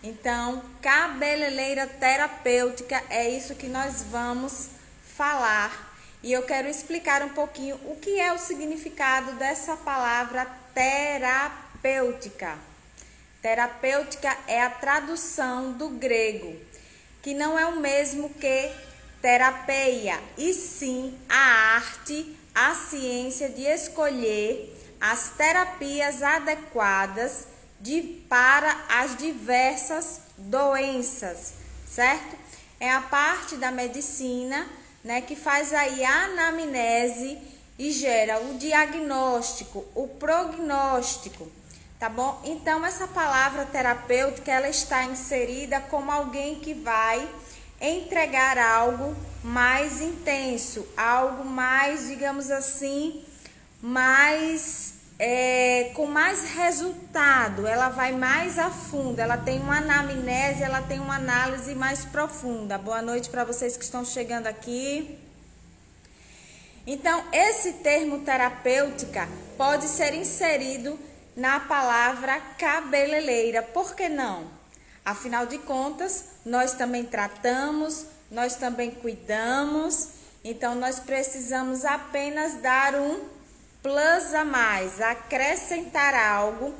Então, cabeleireira terapêutica é isso que nós vamos falar. E eu quero explicar um pouquinho o que é o significado dessa palavra terapêutica. Terapêutica é a tradução do grego, que não é o mesmo que terapeia, e sim a arte, a ciência de escolher as terapias adequadas para as diversas doenças, certo? É a parte da medicina, né, que faz aí a anamnese e gera o diagnóstico, o prognóstico, tá bom? Então, essa palavra terapêutica, ela está inserida como alguém que vai entregar algo mais intenso, algo mais, digamos assim, com mais resultado, ela vai mais a fundo, ela tem uma anamnese, ela tem uma análise mais profunda. Boa noite para vocês que estão chegando aqui. Então, esse termo terapêutica pode ser inserido na palavra cabeleireira, por que não? Afinal de contas, nós também tratamos, nós também cuidamos, então nós precisamos apenas dar um plus a mais, acrescentar algo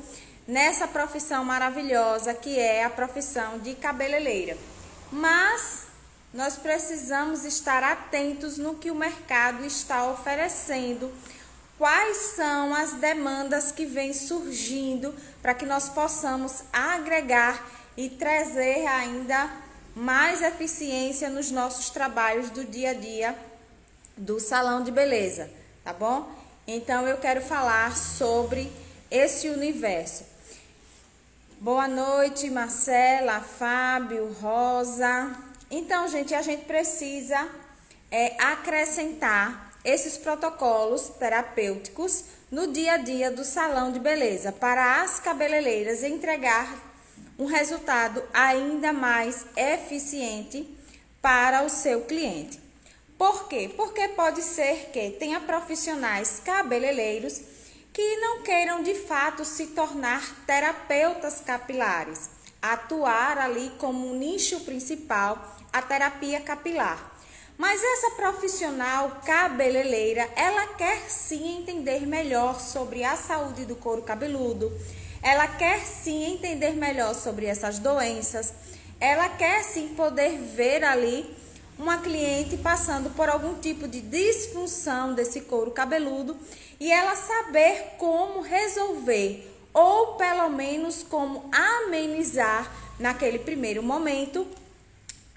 nessa profissão maravilhosa que é a profissão de cabeleireira. Mas nós precisamos estar atentos no que o mercado está oferecendo, quais são as demandas que vêm surgindo para que nós possamos agregar e trazer ainda mais eficiência nos nossos trabalhos do dia a dia do salão de beleza, tá bom? Então, eu quero falar sobre esse universo. Boa noite, Marcela, Fábio, Rosa. Então, gente, a gente precisa acrescentar esses protocolos terapêuticos no dia a dia do salão de beleza para as cabeleireiras entregar um resultado ainda mais eficiente para o seu cliente. Por quê? Porque pode ser que tenha profissionais cabeleireiros que não queiram de fato se tornar terapeutas capilares, atuar ali como um nicho principal a terapia capilar. Mas essa profissional cabeleireira, ela quer sim entender melhor sobre a saúde do couro cabeludo, ela quer sim entender melhor sobre essas doenças, ela quer sim poder ver ali uma cliente passando por algum tipo de disfunção desse couro cabeludo e ela saber como resolver ou pelo menos como amenizar naquele primeiro momento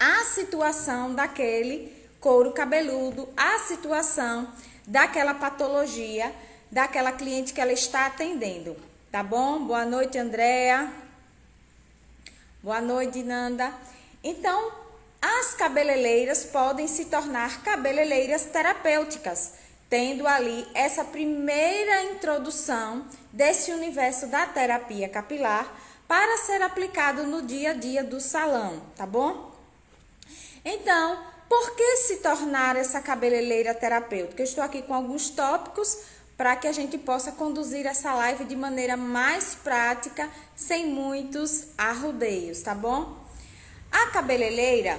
a situação daquele couro cabeludo, a situação daquela patologia, daquela cliente que ela está atendendo, tá bom? Boa noite, Andréa. Boa noite, Nanda. Então, as cabeleireiras podem se tornar cabeleireiras terapêuticas, tendo ali essa primeira introdução desse universo da terapia capilar para ser aplicado no dia a dia do salão, tá bom? Então, por que se tornar essa cabeleireira terapêutica? Eu estou aqui com alguns tópicos para que a gente possa conduzir essa live de maneira mais prática, sem muitos arrodeios, tá bom? A cabeleireira,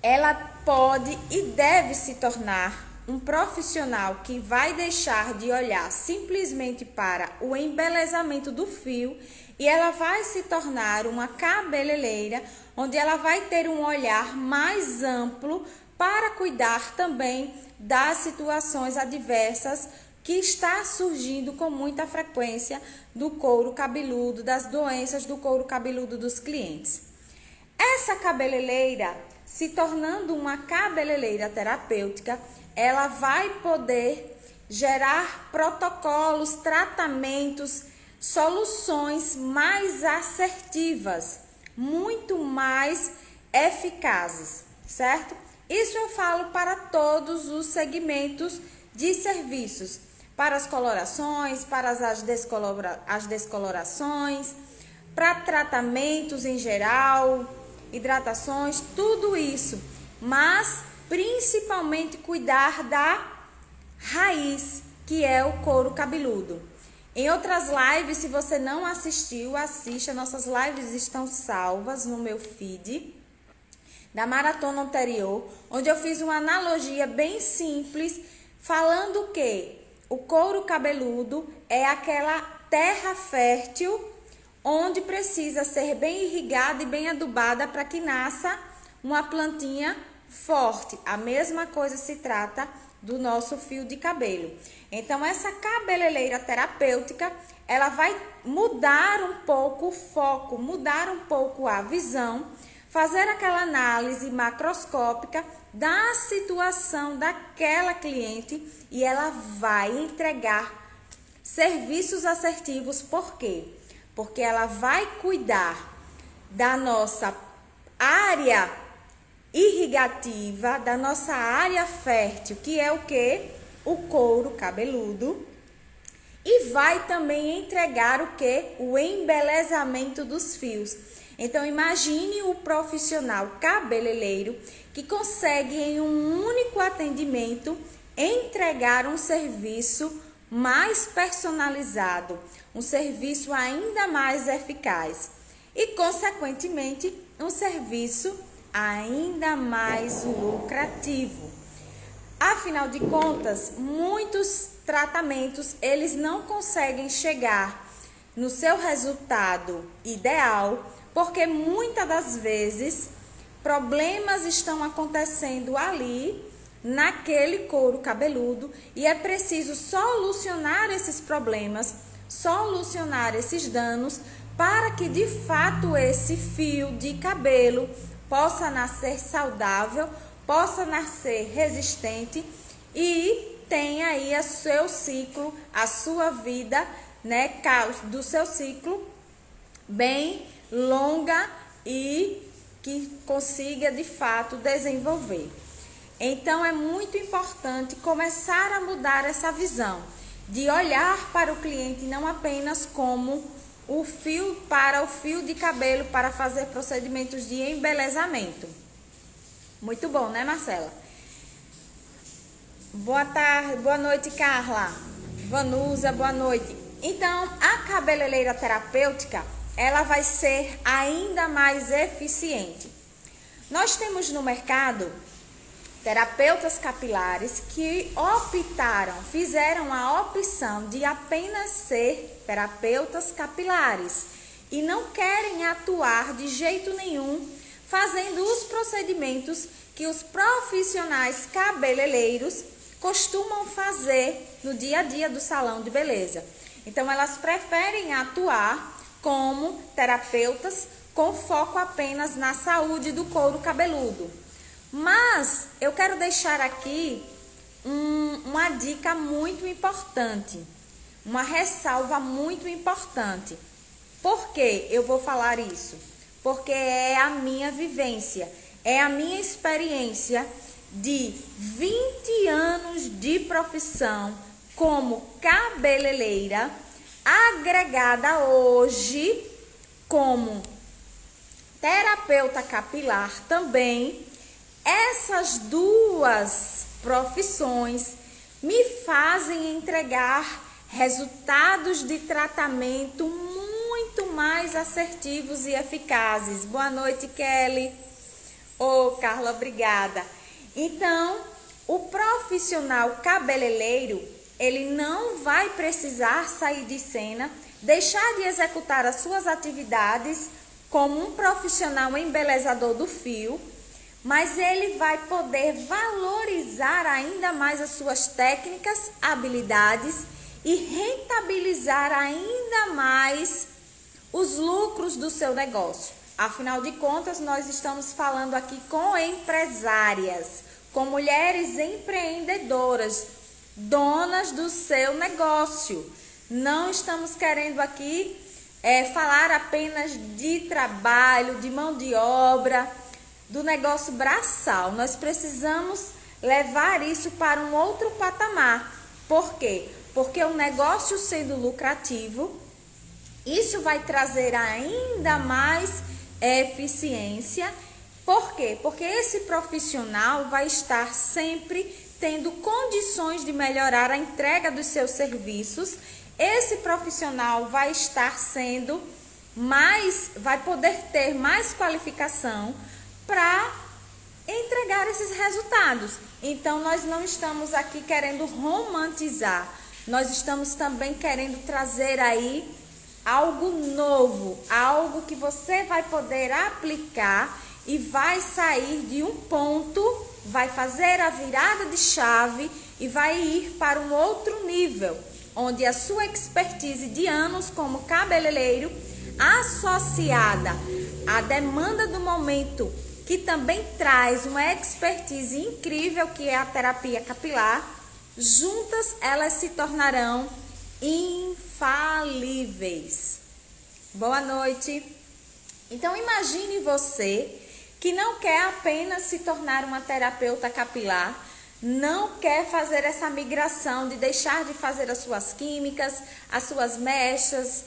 ela pode e deve se tornar um profissional que vai deixar de olhar simplesmente para o embelezamento do fio e ela vai se tornar uma cabeleireira onde ela vai ter um olhar mais amplo para cuidar também das situações adversas que está surgindo com muita frequência do couro cabeludo, das doenças do couro cabeludo dos clientes. Essa cabeleireira, se tornando uma cabeleireira terapêutica, ela vai poder gerar protocolos, tratamentos, soluções mais assertivas, muito mais eficazes, certo? Isso eu falo para todos os segmentos de serviços, para as colorações, para as descolorações, para tratamentos em geral, hidratações, tudo isso, mas principalmente cuidar da raiz, que é o couro cabeludo. Em outras lives, se você não assistiu, assista. Nossas lives estão salvas no meu feed da maratona anterior, onde eu fiz uma analogia bem simples, falando que o couro cabeludo é aquela terra fértil onde precisa ser bem irrigada e bem adubada para que nasça uma plantinha forte. A mesma coisa se trata do nosso fio de cabelo. Então, essa cabeleireira terapêutica, ela vai mudar um pouco o foco, mudar um pouco a visão, fazer aquela análise macroscópica da situação daquela cliente e ela vai entregar serviços assertivos. Por quê? Porque ela vai cuidar da nossa área irrigativa, da nossa área fértil, que é o quê? O couro cabeludo. E vai também entregar o quê? O embelezamento dos fios. Então, imagine o profissional cabeleireiro que consegue em um único atendimento entregar um serviço mais personalizado, um serviço ainda mais eficaz e, consequentemente, um serviço ainda mais lucrativo. Afinal de contas, muitos tratamentos, eles não conseguem chegar no seu resultado ideal, porque muitas das vezes problemas estão acontecendo ali naquele couro cabeludo e é preciso solucionar esses problemas, solucionar esses danos para que de fato esse fio de cabelo possa nascer saudável, possa nascer resistente e tenha aí o seu ciclo, a sua vida, né, do seu ciclo bem longa e que consiga de fato desenvolver. Então é muito importante começar a mudar essa visão, de olhar para o cliente não apenas como o fio de cabelo para fazer procedimentos de embelezamento. Muito bom, né, Marcela? Boa tarde, boa noite, Carla. Vanusa, boa noite. Então, a cabeleireira terapêutica, ela vai ser ainda mais eficiente. Nós temos no mercado terapeutas capilares que fizeram a opção de apenas ser terapeutas capilares e não querem atuar de jeito nenhum fazendo os procedimentos que os profissionais cabeleireiros costumam fazer no dia a dia do salão de beleza. Então, elas preferem atuar como terapeutas com foco apenas na saúde do couro cabeludo. Mas eu quero deixar aqui uma dica muito importante, uma ressalva muito importante. Por que eu vou falar isso? Porque é a minha vivência, é a minha experiência de 20 anos de profissão como cabeleireira, agregada hoje como terapeuta capilar também. Essas duas profissões me fazem entregar resultados de tratamento muito mais assertivos e eficazes. Boa noite, Kelly. Carla, obrigada. Então, o profissional cabeleireiro, ele não vai precisar sair de cena, deixar de executar as suas atividades como um profissional embelezador do fio, mas ele vai poder valorizar ainda mais as suas técnicas, habilidades e rentabilizar ainda mais os lucros do seu negócio. Afinal de contas, nós estamos falando aqui com empresárias, com mulheres empreendedoras, donas do seu negócio. Não estamos querendo aqui falar apenas de trabalho, de mão de obra, do negócio braçal. Nós precisamos levar isso para um outro patamar. Por quê? Porque o negócio sendo lucrativo, isso vai trazer ainda mais eficiência. Por quê? Porque esse profissional vai estar sempre tendo condições de melhorar a entrega dos seus serviços esse profissional vai estar sendo vai poder ter mais qualificação para entregar esses resultados. Então, nós não estamos aqui querendo romantizar, nós estamos também querendo trazer aí algo novo, algo que você vai poder aplicar e vai sair de um ponto, vai fazer a virada de chave e vai ir para um outro nível, onde a sua expertise de anos como cabeleireiro, associada à demanda do momento, que também traz uma expertise incrível, que é a terapia capilar, juntas elas se tornarão infalíveis. Boa noite. Então imagine você que não quer apenas se tornar uma terapeuta capilar, não quer fazer essa migração de deixar de fazer as suas químicas, as suas mechas,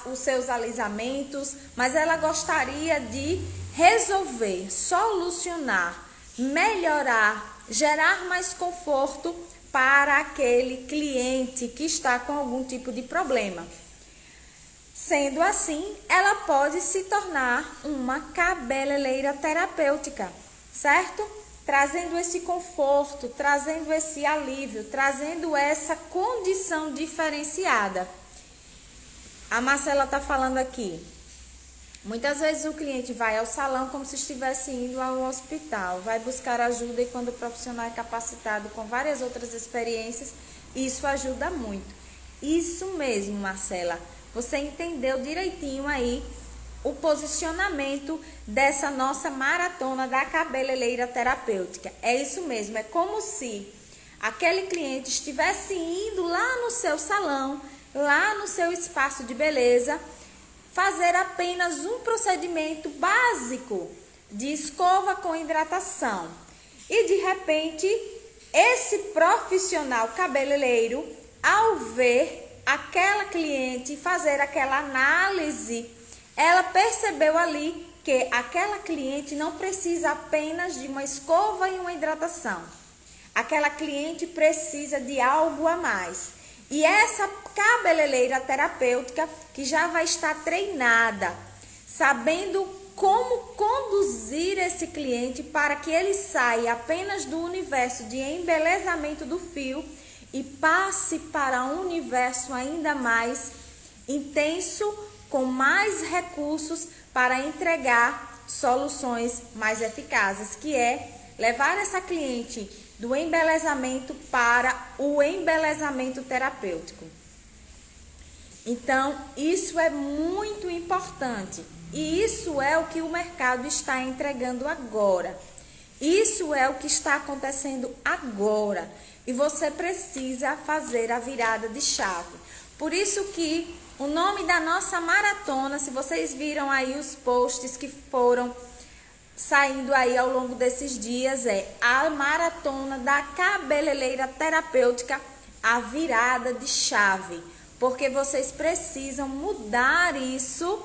os seus alisamentos, mas ela gostaria de resolver, solucionar, melhorar, gerar mais conforto para aquele cliente que está com algum tipo de problema. Sendo assim, ela pode se tornar uma cabeleireira terapêutica, certo? Trazendo esse conforto, trazendo esse alívio, trazendo essa condição diferenciada. A Marcela está falando aqui. Muitas vezes o cliente vai ao salão como se estivesse indo ao hospital, vai buscar ajuda e quando o profissional é capacitado com várias outras experiências, isso ajuda muito. Isso mesmo, Marcela. Você entendeu direitinho aí o posicionamento dessa nossa maratona da cabeleireira terapêutica. É isso mesmo, é como se aquele cliente estivesse indo lá no seu salão, lá no seu espaço de beleza, fazer apenas um procedimento básico de escova com hidratação. E de repente, esse profissional cabeleireiro, ao ver aquela cliente fazer aquela análise, ela percebeu ali que aquela cliente não precisa apenas de uma escova e uma hidratação. Aquela cliente precisa de algo a mais. E essa cabeleireira terapêutica que já vai estar treinada, sabendo como conduzir esse cliente para que ele saia apenas do universo de embelezamento do fio e passe para um universo ainda mais intenso, com mais recursos para entregar soluções mais eficazes, que é levar essa cliente do embelezamento para o embelezamento terapêutico. Então, isso é muito importante e isso é o que o mercado está entregando agora. Isso é o que está acontecendo agora e você precisa fazer a virada de chave. Por isso que o nome da nossa maratona, se vocês viram aí os posts que foram saindo aí ao longo desses dias, é a maratona da cabeleireira terapêutica, a virada de chave, porque vocês precisam mudar isso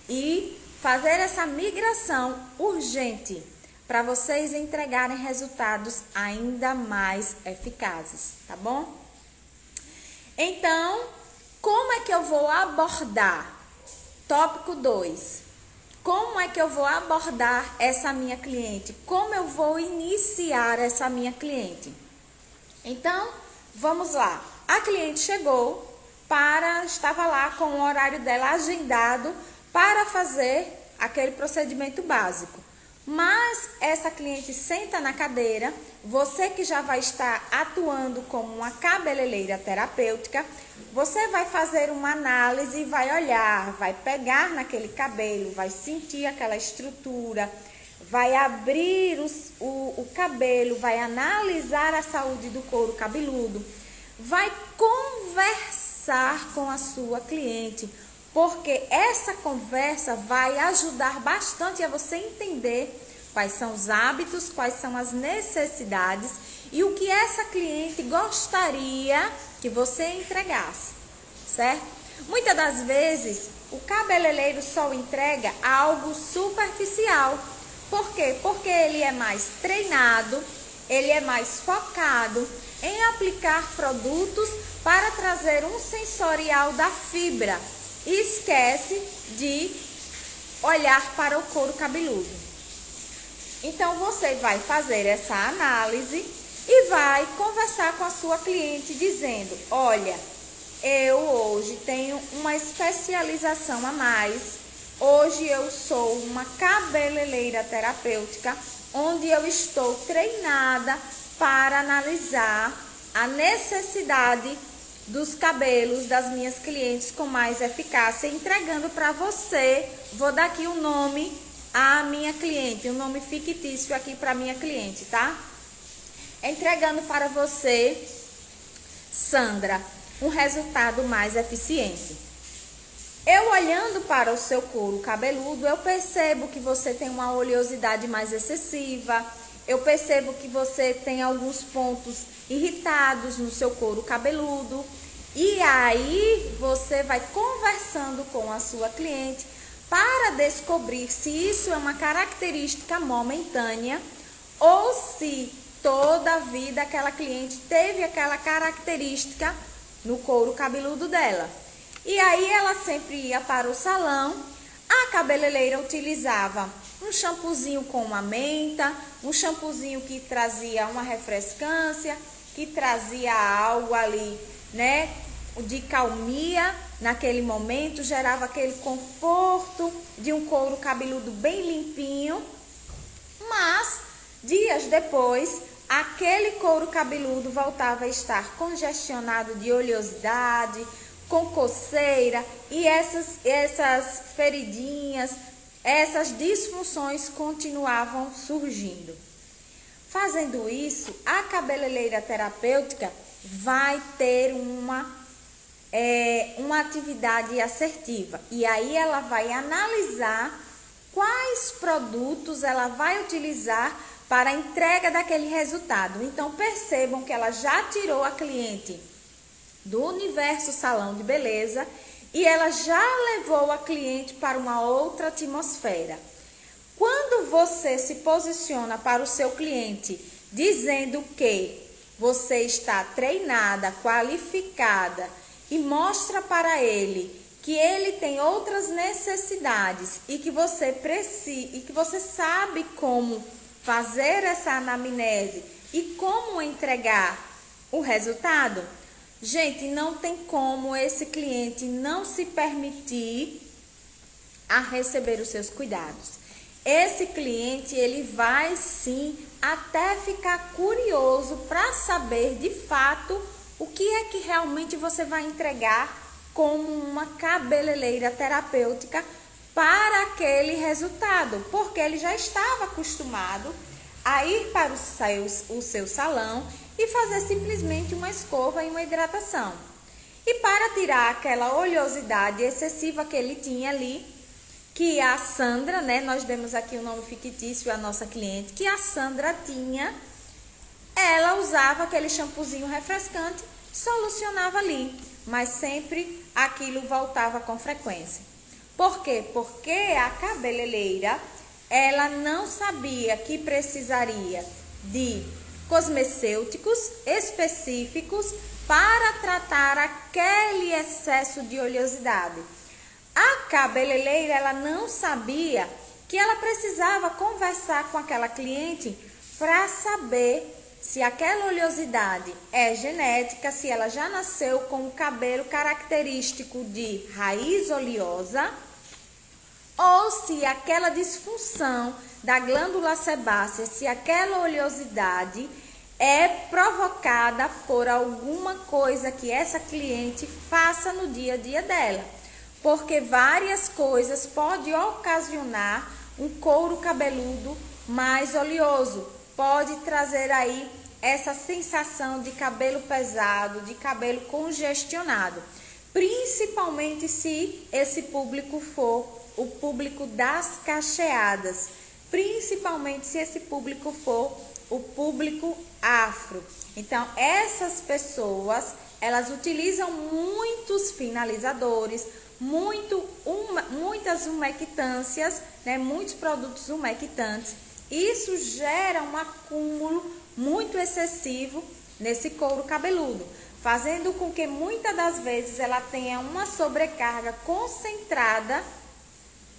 e fazer essa migração urgente para vocês entregarem resultados ainda mais eficazes, tá bom? Então, como é que eu vou abordar? Tópico 2. Como é que eu vou abordar essa minha cliente? Como eu vou iniciar essa minha cliente? Então, vamos lá. A cliente chegou estava lá com o horário dela agendado para fazer aquele procedimento básico. Mas essa cliente senta na cadeira, você que já vai estar atuando como uma cabeleireira terapêutica, você vai fazer uma análise e vai olhar, vai pegar naquele cabelo, vai sentir aquela estrutura, vai abrir o cabelo, vai analisar a saúde do couro cabeludo, vai conversar com a sua cliente, porque essa conversa vai ajudar bastante a você entender quais são os hábitos, quais são as necessidades e o que essa cliente gostaria que você entregasse, certo? Muitas das vezes, o cabeleireiro só entrega algo superficial. Por quê? Porque ele é mais treinado, ele é mais focado em aplicar produtos para trazer um sensorial da fibra e esquece de olhar para o couro cabeludo. Então, você vai fazer essa análise e vai conversar com a sua cliente dizendo: olha, eu hoje tenho uma especialização a mais. Hoje eu sou uma cabeleireira terapêutica, onde eu estou treinada para analisar a necessidade dos cabelos das minhas clientes com mais eficácia, entregando para você. Vou dar aqui o nome à minha cliente, um nome fictício aqui para minha cliente, tá? Entregando para você, Sandra, um resultado mais eficiente. Eu olhando para o seu couro cabeludo, eu percebo que você tem uma oleosidade mais excessiva, eu percebo que você tem alguns pontos irritados no seu couro cabeludo. E aí você vai conversando com a sua cliente para descobrir se isso é uma característica momentânea ou se toda a vida aquela cliente teve aquela característica no couro cabeludo dela. E aí ela sempre ia para o salão, a cabeleireira utilizava um shampoozinho com uma menta, um shampoozinho que trazia uma refrescância, que trazia algo ali, né, de calmia naquele momento, gerava aquele conforto de um couro cabeludo bem limpinho. Mas dias depois, aquele couro cabeludo voltava a estar congestionado de oleosidade, com coceira, e essas feridinhas, essas disfunções continuavam surgindo. Fazendo isso, a cabeleireira terapêutica vai ter uma atividade assertiva. E aí ela vai analisar quais produtos ela vai utilizar para a entrega daquele resultado. Então, percebam que ela já tirou a cliente do universo salão de beleza e ela já levou a cliente para uma outra atmosfera. Quando você se posiciona para o seu cliente dizendo que você está treinada, qualificada e mostra para ele que ele tem outras necessidades e que você precisa e que você sabe como fazer essa anamnese e como entregar o resultado, gente, não tem como esse cliente não se permitir a receber os seus cuidados. Esse cliente, ele vai sim até ficar curioso para saber de fato o que é que realmente você vai entregar como uma cabeleireira terapêutica para aquele resultado, porque ele já estava acostumado a ir para o seu salão e fazer simplesmente uma escova e uma hidratação. E para tirar aquela oleosidade excessiva que ele tinha ali, que a Sandra, né, nós demos aqui o nome fictício à nossa cliente, que a Sandra tinha, ela usava aquele shampoozinho refrescante, solucionava ali, mas sempre aquilo voltava com frequência. Por quê? Porque a cabeleireira, ela não sabia que precisaria de cosmecêuticos específicos para tratar aquele excesso de oleosidade. A cabeleireira, ela não sabia que ela precisava conversar com aquela cliente para saber se aquela oleosidade é genética, se ela já nasceu com o cabelo característico de raiz oleosa, ou se aquela disfunção da glândula sebácea, se aquela oleosidade é provocada por alguma coisa que essa cliente faça no dia a dia dela. Porque várias coisas podem ocasionar um couro cabeludo mais oleoso. Pode trazer aí essa sensação de cabelo pesado, de cabelo congestionado. Principalmente se esse público for o público das cacheadas. Principalmente se esse público for o público afro. Então, essas pessoas, elas utilizam muitos finalizadores, muitas umectâncias, né, muitos produtos umectantes, Isso gera um acúmulo muito excessivo nesse couro cabeludo, fazendo com que muitas das vezes ela tenha uma sobrecarga concentrada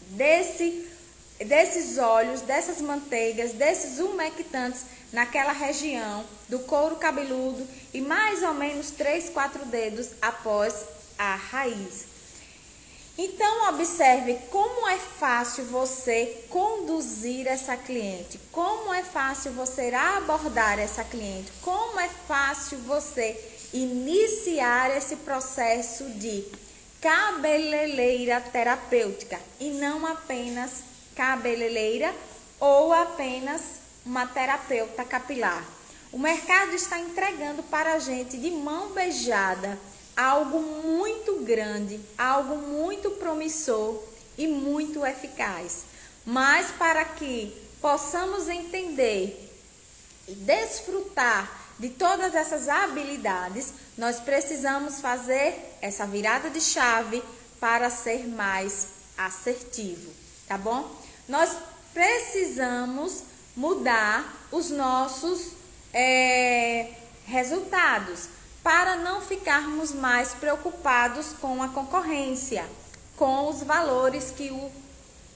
desses óleos, dessas manteigas, desses umectantes naquela região do couro cabeludo e mais ou menos 3, 4 dedos após a raiz. Então, observe como é fácil você conduzir essa cliente, como é fácil você abordar essa cliente, como é fácil você iniciar esse processo de cabeleireira terapêutica e não apenas cabeleireira ou apenas uma terapeuta capilar. O mercado está entregando para a gente de mão beijada algo muito grande, algo muito promissor e muito eficaz. Mas para que possamos entender e desfrutar de todas essas habilidades, nós precisamos fazer essa virada de chave para ser mais assertivo, tá bom? Nós precisamos mudar os nossos resultados para não ficarmos mais preocupados com a concorrência, com os valores que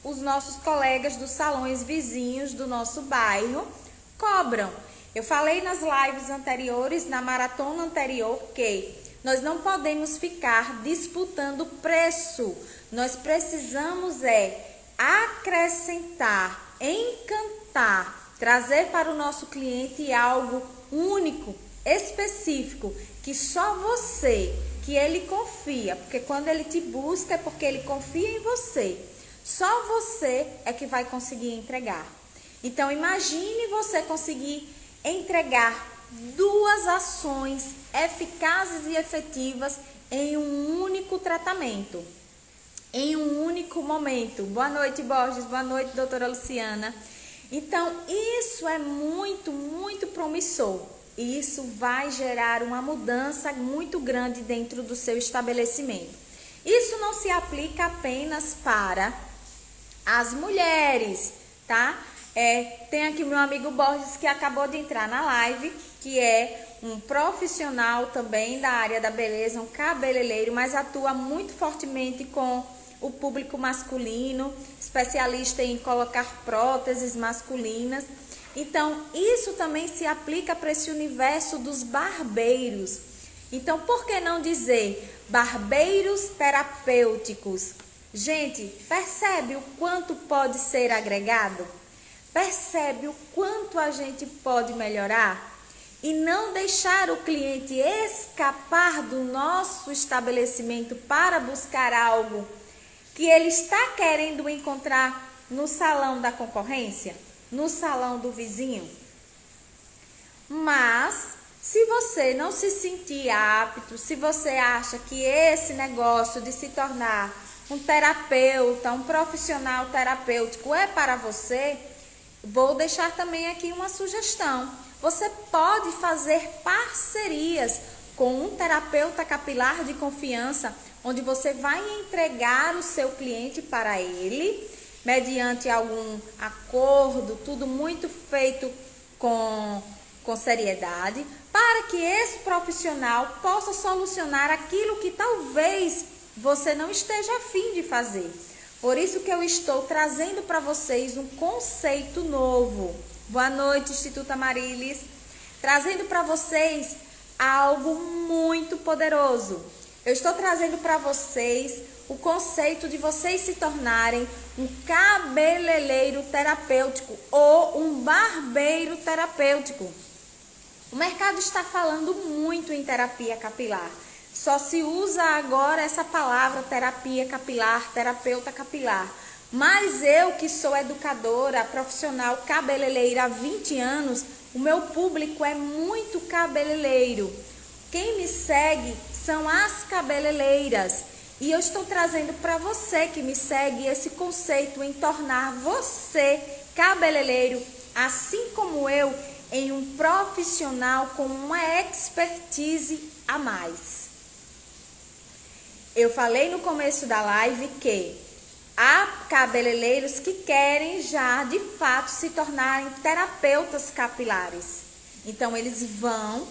os nossos colegas dos salões vizinhos do nosso bairro cobram. Eu falei nas lives anteriores, na maratona anterior, que nós não podemos ficar disputando preço. Nós precisamos acrescentar, encantar, trazer para o nosso cliente algo único, específico, que só você, que ele confia, porque quando ele te busca é porque ele confia em você. Só você é que vai conseguir entregar. Então imagine você conseguir entregar 2 ações eficazes e efetivas em um único tratamento, em um único momento. Boa noite, Borges. Boa noite, doutora Luciana. Então, isso é muito, muito promissor. E isso vai gerar uma mudança muito grande dentro do seu estabelecimento. Isso não se aplica apenas para as mulheres, tá? Tem aqui o meu amigo Borges, que acabou de entrar na live, que é um profissional também da área da beleza, um cabeleireiro, mas atua muito fortemente com o público masculino, especialista em colocar próteses masculinas. Então, isso também se aplica para esse universo dos barbeiros. Então, por que não dizer barbeiros terapêuticos? Gente, percebe o quanto pode ser agregado? Percebe o quanto a gente pode melhorar? E não deixar o cliente escapar do nosso estabelecimento para buscar algo que ele está querendo encontrar no salão da concorrência, no salão do vizinho. Mas, se você não se sentir apto, se você acha que esse negócio de se tornar um terapeuta, um profissional terapêutico é para você, vou deixar também aqui uma sugestão. Você pode fazer parcerias com um terapeuta capilar de confiança, onde você vai entregar o seu cliente para ele, mediante algum acordo, tudo muito feito com seriedade, para que esse profissional possa solucionar aquilo que talvez você não esteja afim de fazer. Por isso que eu estou trazendo para vocês um conceito novo. Boa noite, Instituto Amarilis. Trazendo para vocês algo muito poderoso. Eu estou trazendo para vocês o conceito de vocês se tornarem um cabeleireiro terapêutico ou um barbeiro terapêutico. O mercado está falando muito em terapia capilar. Só se usa agora essa palavra terapia capilar, terapeuta capilar. Mas eu, que sou educadora, profissional cabeleireira há 20 anos, o meu público é muito cabeleireiro. Quem me segue são as cabeleireiras. E eu estou trazendo para você que me segue esse conceito em tornar você cabeleireiro, assim como eu, em um profissional com uma expertise a mais. Eu falei no começo da live que há cabeleireiros que querem já, de fato, se tornarem terapeutas capilares. Então, eles vão,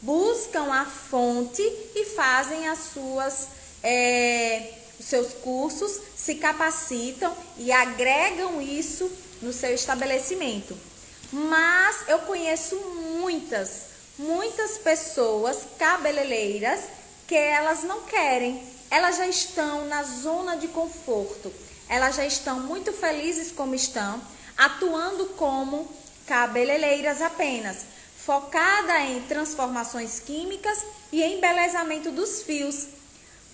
buscam a fonte e fazem os seus cursos, se capacitam e agregam isso no seu estabelecimento. Mas eu conheço muitas pessoas cabeleireiras que elas não querem. Elas já estão na zona de conforto. Elas já estão muito felizes como estão, atuando como cabeleireiras apenas, focada em transformações químicas e embelezamento dos fios.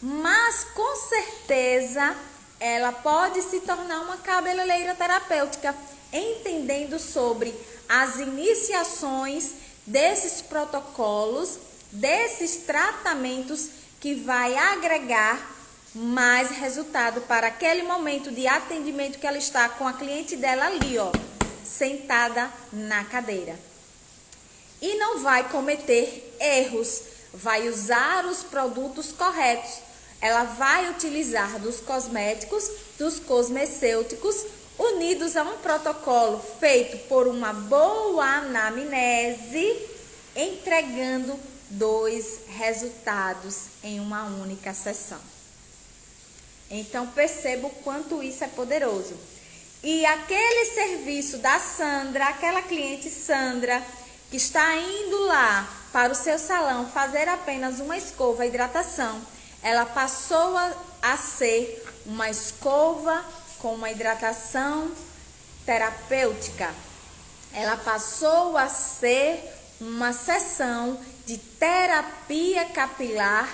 Mas com certeza ela pode se tornar uma cabeleireira terapêutica, entendendo sobre as iniciações desses protocolos, desses tratamentos que vai agregar mais resultado para aquele momento de atendimento que ela está com a cliente dela ali, ó, sentada na cadeira. E não vai cometer erros, vai usar os produtos corretos. Ela vai utilizar dos cosméticos, dos cosmecêuticos, unidos a um protocolo feito por uma boa anamnese, entregando 2 resultados em uma única sessão. Então, perceba o quanto isso é poderoso. E aquele serviço da Sandra, aquela cliente Sandra, que está indo lá para o seu salão fazer apenas uma escova e hidratação, ela passou a ser uma escova com uma hidratação terapêutica. Ela passou a ser uma sessão de terapia capilar.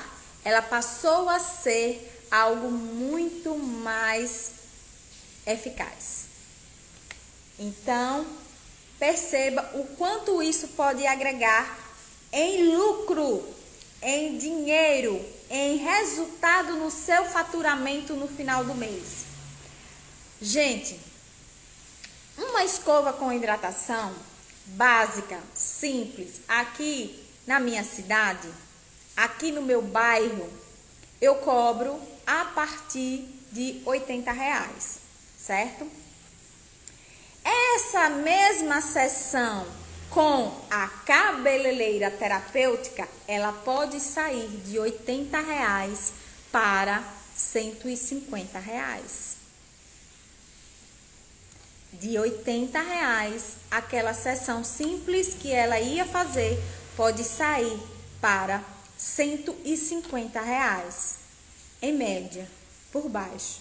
Ela passou a ser algo muito mais eficaz. Então, perceba o quanto isso pode agregar em lucro, em dinheiro, em resultado no seu faturamento no final do mês. Gente, uma escova com hidratação básica, simples, aqui na minha cidade, aqui no meu bairro, eu cobro a partir de R$80, certo? Essa mesma sessão com a cabeleireira terapêutica, ela pode sair de R$80 para R$150. De R$80, aquela sessão simples que ela ia fazer pode sair para R$150, em média, por baixo.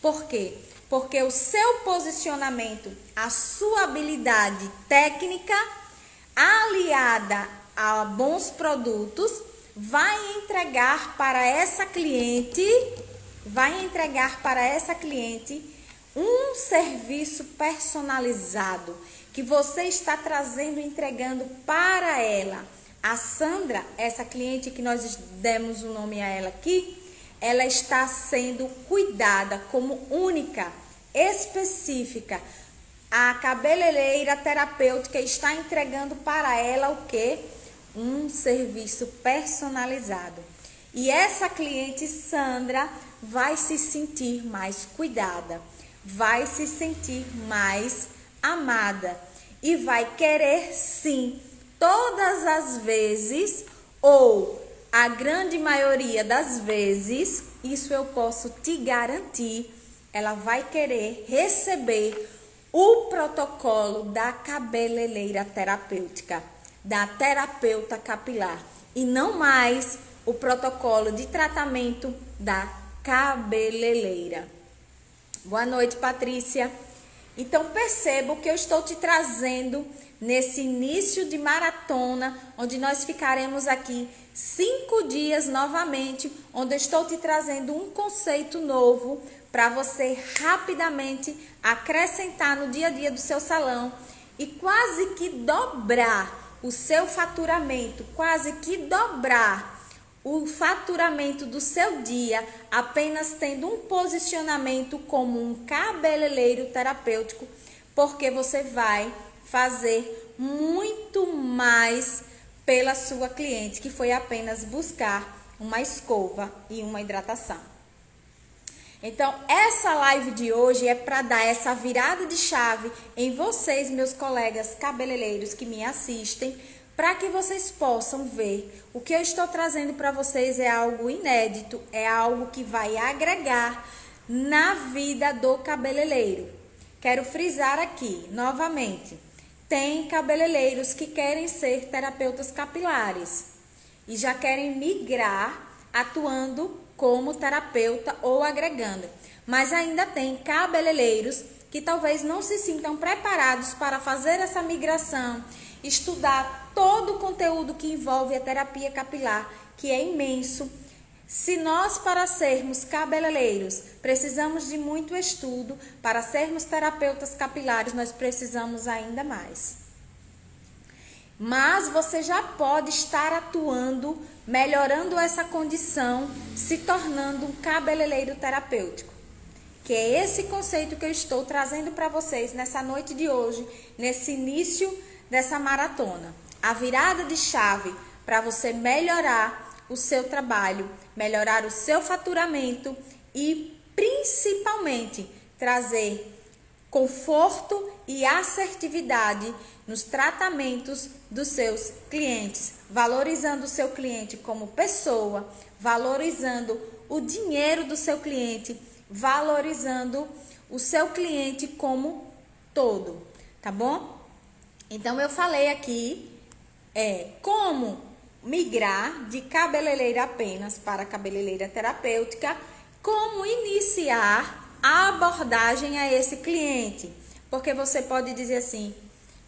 Por quê? Porque o seu posicionamento, a sua habilidade técnica, aliada a bons produtos, vai entregar para essa cliente, um serviço personalizado que você está trazendo, entregando para ela. A Sandra, essa cliente que nós demos o nome a ela aqui, ela está sendo cuidada como única, específica. A cabeleireira terapêutica está entregando para ela o quê? Um serviço personalizado. E essa cliente Sandra vai se sentir mais cuidada, vai se sentir mais amada e vai querer sim, todas as vezes, ou a grande maioria das vezes, isso eu posso te garantir, ela vai querer receber o protocolo da cabeleireira terapêutica, da terapeuta capilar, e não mais o protocolo de tratamento da cabeleireira. Boa noite, Patrícia. Então, perceba o que eu estou te trazendo nesse início de maratona, onde nós ficaremos aqui 5 dias novamente, onde eu estou te trazendo um conceito novo para você rapidamente acrescentar no dia a dia do seu salão e quase que dobrar o seu faturamento, quase que dobrar o faturamento do seu dia, apenas tendo um posicionamento como um cabeleireiro terapêutico, porque você vai fazer muito mais pela sua cliente, que foi apenas buscar uma escova e uma hidratação. Então, essa live de hoje é para dar essa virada de chave em vocês, meus colegas cabeleireiros que me assistem, para que vocês possam ver o que eu estou trazendo para vocês é algo inédito, é algo que vai agregar na vida do cabeleireiro. Quero frisar aqui, novamente, tem cabeleireiros que querem ser terapeutas capilares e já querem migrar atuando como terapeuta ou agregando. Mas ainda tem cabeleireiros que talvez não se sintam preparados para fazer essa migração, estudar todo o conteúdo que envolve a terapia capilar, que é imenso. Se nós, para sermos cabeleireiros, precisamos de muito estudo, para sermos terapeutas capilares, nós precisamos ainda mais. Mas você já pode estar atuando, melhorando essa condição, se tornando um cabeleireiro terapêutico. Que é esse conceito que eu estou trazendo para vocês nessa noite de hoje, nesse início dessa maratona. A virada de chave para você melhorar o seu trabalho, melhorar o seu faturamento e principalmente trazer conforto e assertividade nos tratamentos dos seus clientes, valorizando o seu cliente como pessoa, valorizando o dinheiro do seu cliente, valorizando o seu cliente como todo, tá bom? Então eu falei aqui como migrar de cabeleireira apenas para cabeleireira terapêutica, como iniciar a abordagem a esse cliente, porque você pode dizer assim,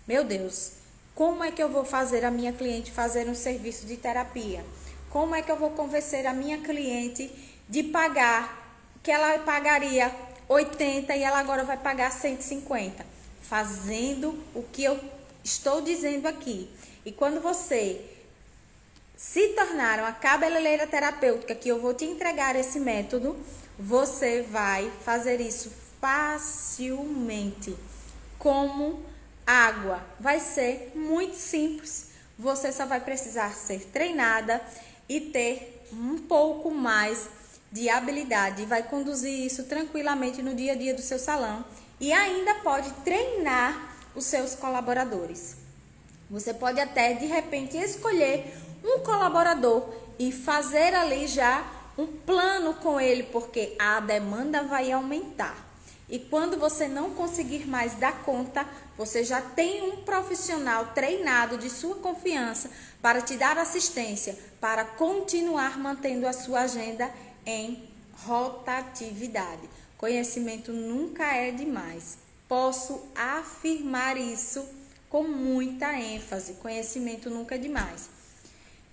meu Deus, como é que eu vou fazer a minha cliente fazer um serviço de terapia? Como é que eu vou convencer a minha cliente de pagar, que ela pagaria 80 e ela agora vai pagar 150? Fazendo o que eu estou dizendo aqui. E quando você se tornar uma cabeleireira terapêutica, que eu vou te entregar esse método, você vai fazer isso facilmente, como água. Vai ser muito simples, você só vai precisar ser treinada e ter um pouco mais de habilidade. Vai conduzir isso tranquilamente no dia a dia do seu salão e ainda pode treinar os seus colaboradores. Você pode até, de repente, escolher um colaborador e fazer ali já um plano com ele, porque a demanda vai aumentar. E quando você não conseguir mais dar conta, você já tem um profissional treinado de sua confiança para te dar assistência, para continuar mantendo a sua agenda em rotatividade. Conhecimento nunca é demais. Posso afirmar isso com muita ênfase. Conhecimento nunca é demais.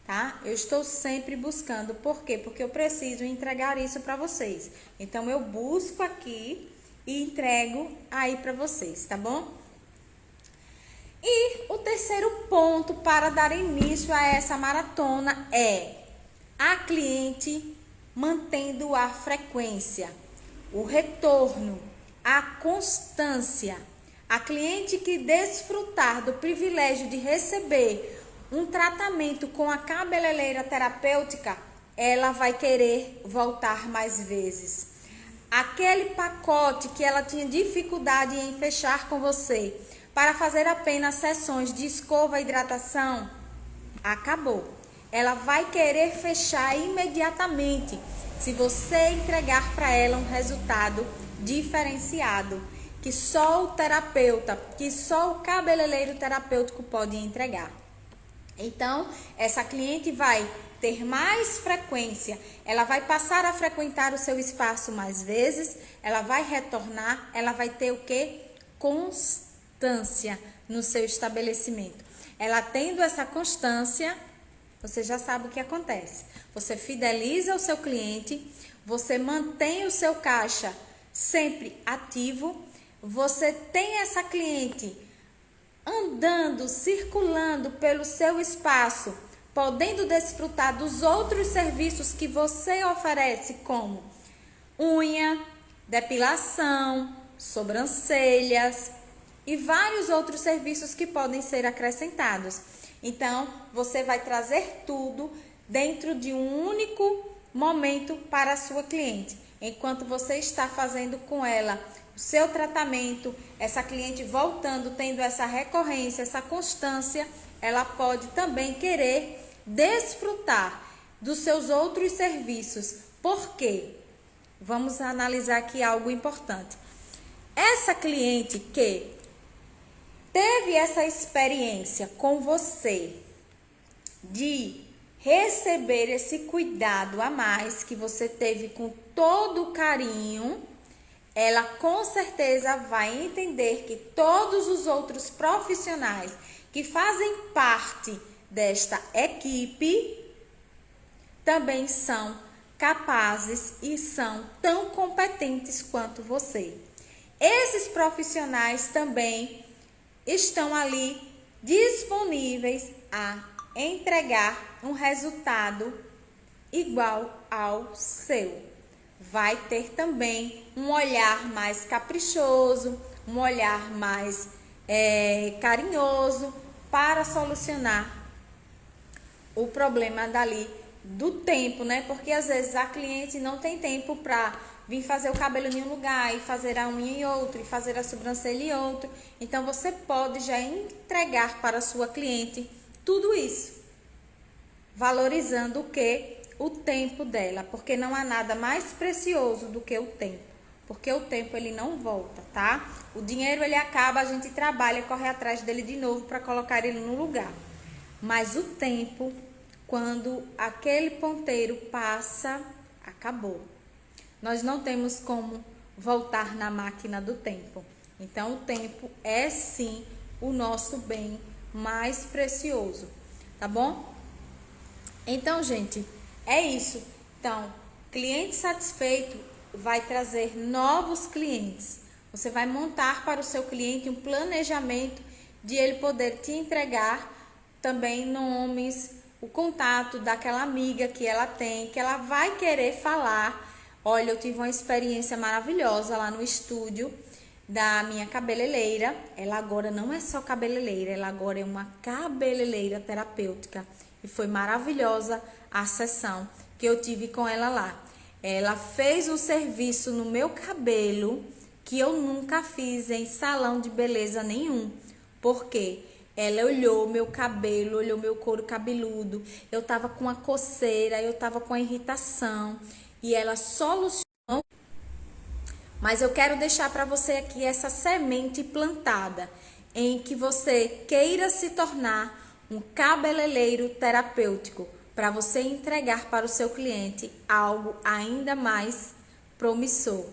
Tá? Eu estou sempre buscando. Por quê? Porque eu preciso entregar isso para vocês. Então, eu busco aqui e entrego aí para vocês, tá bom? E o terceiro ponto para dar início a essa maratona é a cliente mantendo a frequência, o retorno, a constância. A cliente que desfrutar do privilégio de receber um tratamento com a cabeleireira terapêutica, ela vai querer voltar mais vezes. Aquele pacote que ela tinha dificuldade em fechar com você para fazer apenas sessões de escova e hidratação, acabou. Ela vai querer fechar imediatamente se você entregar para ela um resultado diferenciado, que só o terapeuta, que só o cabeleireiro terapêutico pode entregar. Então, essa cliente vai ter mais frequência, ela vai passar a frequentar o seu espaço mais vezes, ela vai retornar, ela vai ter o quê? Constância no seu estabelecimento. Ela tendo essa constância, você já sabe o que acontece. Você fideliza o seu cliente, você mantém o seu caixa sempre ativo, você tem essa cliente andando, circulando pelo seu espaço, podendo desfrutar dos outros serviços que você oferece, como unha, depilação, sobrancelhas e vários outros serviços que podem ser acrescentados. Então, você vai trazer tudo dentro de um único momento para a sua cliente. enquanto você está fazendo com ela o seu tratamento, essa cliente voltando, tendo essa recorrência, essa constância, ela pode também querer desfrutar dos seus outros serviços. Por quê? Vamos analisar aqui algo importante. Essa cliente que teve essa experiência com você de receber esse cuidado a mais que você teve com todo o carinho, ela com certeza vai entender que todos os outros profissionais que fazem parte desta equipe também são capazes e são tão competentes quanto você. Esses profissionais também estão ali disponíveis a entregar um resultado igual ao seu. Vai ter também um olhar mais caprichoso, um olhar mais carinhoso para solucionar o problema dali do tempo, né? Porque às vezes a cliente não tem tempo para vir fazer o cabelo em um lugar e fazer a unha em outro e fazer a sobrancelha em outro. Então você pode já entregar para a sua cliente tudo isso, valorizando o que? O tempo dela, porque não há nada mais precioso do que o tempo, porque o tempo ele não volta, tá? O dinheiro ele acaba, a gente trabalha, corre atrás dele de novo para colocar ele no lugar, mas o tempo, quando aquele ponteiro passa, acabou. Nós não temos como voltar na máquina do tempo. Então o tempo é sim o nosso bem mais precioso, tá bom? Então, gente, é isso. Então, cliente satisfeito vai trazer novos clientes. Você vai montar para o seu cliente um planejamento de ele poder te entregar também nomes, o contato daquela amiga que ela tem, que ela vai querer falar. Olha, eu tive uma experiência maravilhosa lá no estúdio da minha cabeleireira. Ela agora não é só cabeleireira, ela agora é uma cabeleireira terapêutica. E foi maravilhosa a sessão que eu tive com ela lá. Ela fez um serviço no meu cabelo que eu nunca fiz em salão de beleza nenhum. Por quê? Ela olhou meu cabelo, olhou meu couro cabeludo. Eu tava com a coceira, eu tava com a irritação. E ela solucionou. Mas eu quero deixar para você aqui essa semente plantada em que você queira se tornar um cabeleireiro terapêutico para você entregar para o seu cliente algo ainda mais promissor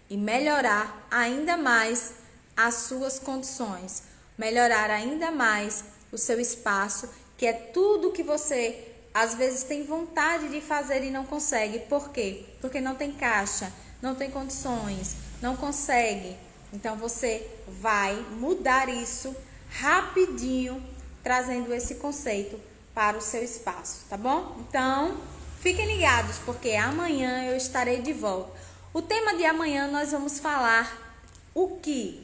e melhorar ainda mais as suas condições, melhorar ainda mais o seu espaço, que é tudo que você às vezes tem vontade de fazer e não consegue. Por quê? Porque não tem caixa, não tem condições, não consegue. Então você vai mudar isso rapidinho, trazendo esse conceito para o seu espaço, tá bom? Então, fiquem ligados, porque amanhã eu estarei de volta. O tema de amanhã nós vamos falar o que?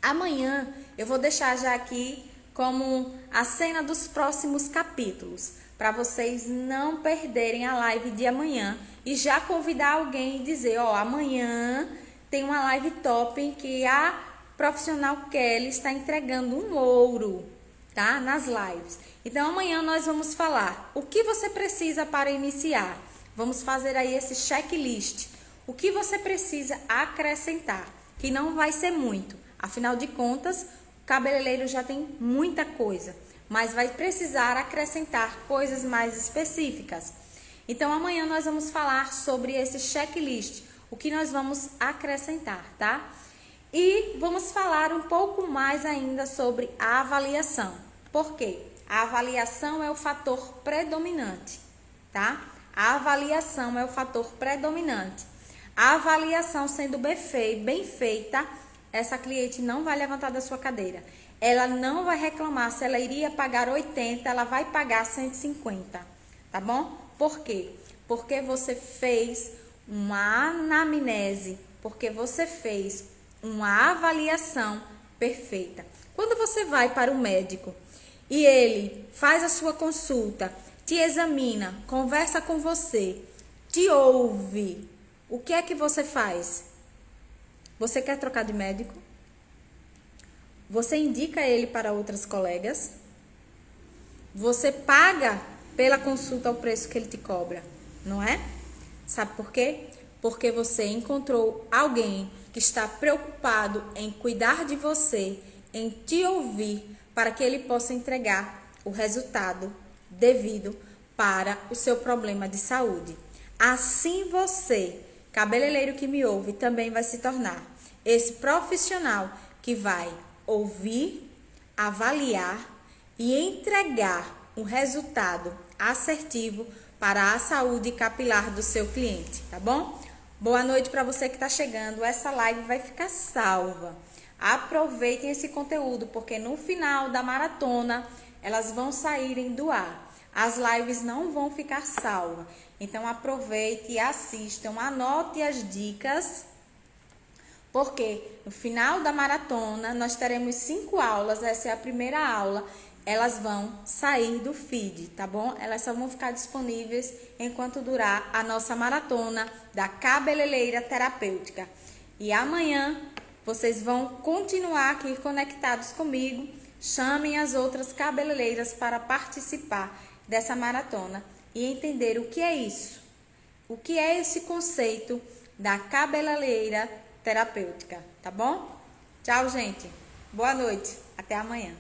Amanhã eu vou deixar já aqui como a cena dos próximos capítulos, para vocês não perderem a live de amanhã e já convidar alguém e dizer, ó, amanhã tem uma live top em que a profissional Kelly está entregando um ouro, tá? Nas lives. Então amanhã nós vamos falar o que você precisa para iniciar. Vamos fazer aí esse checklist. O que você precisa acrescentar, que não vai ser muito. Afinal de contas, o cabeleireiro já tem muita coisa, mas vai precisar acrescentar coisas mais específicas. Então amanhã nós vamos falar sobre esse checklist, o que nós vamos acrescentar, tá? E vamos falar um pouco mais ainda sobre a avaliação. Por quê? A avaliação é o fator predominante, tá? A avaliação é o fator predominante. A avaliação sendo bem feita, essa cliente não vai levantar da sua cadeira. Ela não vai reclamar se ela iria pagar 80, ela vai pagar 150, tá bom? Por quê? Porque você fez uma anamnese, porque você fez uma avaliação perfeita. Quando você vai para o médico e ele faz a sua consulta, te examina, conversa com você, te ouve, o que é que você faz? Você quer trocar de médico? Você indica ele para outras colegas? Você paga pela consulta o preço que ele te cobra, não é? Sabe por quê? Porque você encontrou alguém que está preocupado em cuidar de você, em te ouvir, para que ele possa entregar o resultado devido para o seu problema de saúde. Assim você, cabeleireiro que me ouve, também vai se tornar esse profissional que vai ouvir, avaliar e entregar um resultado assertivo para a saúde capilar do seu cliente, tá bom? Boa noite para você que está chegando. Essa live vai ficar salva. Aproveitem esse conteúdo, porque no final da maratona elas vão saírem do ar. As lives não vão ficar salvas. Então aproveite, assistam, anote as dicas, porque no final da maratona nós teremos 5 aulas. Essa é a primeira aula. Elas vão sair do feed, tá bom? Elas só vão ficar disponíveis enquanto durar a nossa maratona da cabeleireira terapêutica. E amanhã vocês vão continuar aqui conectados comigo. Chamem as outras cabeleireiras para participar dessa maratona e entender o que é isso. O que é esse conceito da cabeleireira terapêutica, tá bom? Tchau, gente. Boa noite. Até amanhã.